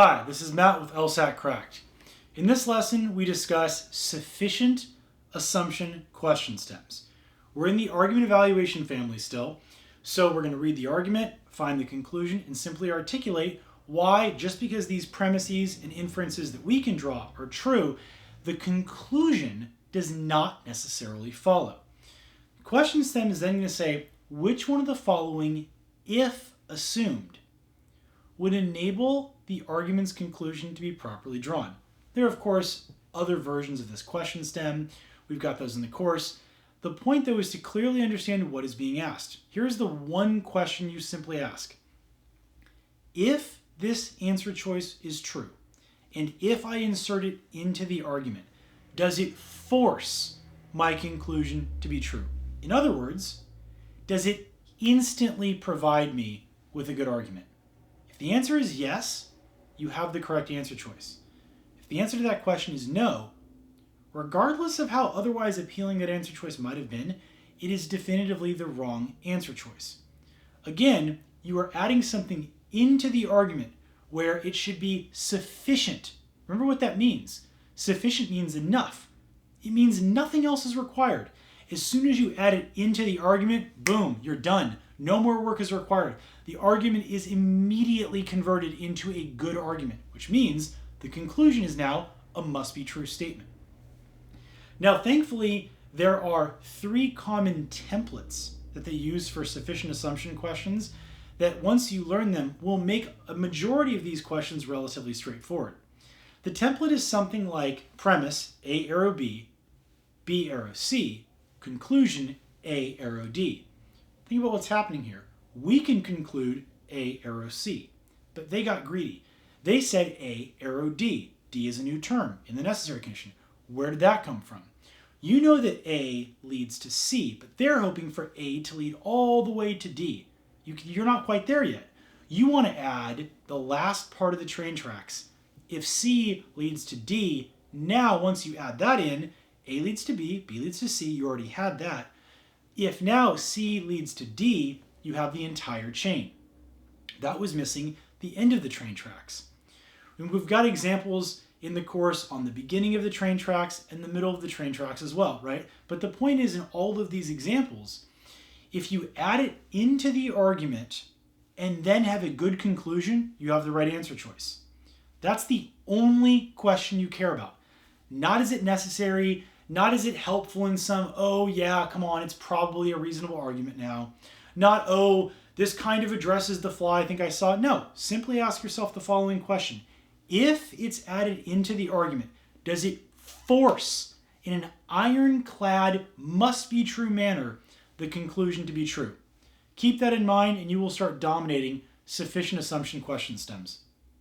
Hi, this is Matt with LSAT Cracked. In this lesson, we discuss sufficient assumption question stems. We're in the argument evaluation family still, so we're going to read the argument, find the conclusion, and simply articulate why, just because these premises and inferences that we can draw are true, the conclusion does not necessarily follow. The question stem is then going to say, which one of the following, if assumed, would enable the argument's conclusion to be properly drawn? There are, of course, other versions of this question stem. We've got those in the course. The point, though, is to clearly understand what is being asked. Here's the one question you simply ask. If this answer choice is true, and if I insert it into the argument, does it force my conclusion to be true? In other words, does it instantly provide me with a good argument? If the answer is yes, you have the correct answer choice. If the answer to that question is no, regardless of how otherwise appealing that answer choice might have been, it is definitively the wrong answer choice. Again, you are adding something into the argument where it should be sufficient. Remember what that means. Sufficient means enough. It means nothing else is required. As soon as you add it into the argument, boom, you're done. No more work is required. The argument is immediately converted into a good argument, which means the conclusion is now a must-be-true statement. Now, thankfully, there are three common templates that they use for sufficient assumption questions that once you learn them will make a majority of these questions relatively straightforward. The template is something like premise A arrow B, B arrow C, conclusion A arrow D. Think about what's happening here. We can conclude A arrow C, but they got greedy. They said A arrow D. D is a new term in the necessary condition. Where did that come from? You know that A leads to C, but they're hoping for A to lead all the way to D. You're not quite there yet. You want to add the last part of the train tracks. If C leads to D, now once you add that in, A leads to B, B leads to C, you already had that. If now C leads to D, you have the entire chain. That was missing the end of the train tracks. And we've got examples in the course on the beginning of the train tracks and the middle of the train tracks as well, right? But the point is, in all of these examples, if you add it into the argument and then have a good conclusion, you have the right answer choice. That's the only question you care about. Not is it necessary, not is it helpful in some, oh yeah, come on, it's probably a reasonable argument now. Not, oh, this kind of addresses the flaw I think I saw. No, simply ask yourself the following question. If it's added into the argument, does it force, in an ironclad, must-be-true manner, the conclusion to be true? Keep that in mind and you will start dominating sufficient assumption question stems.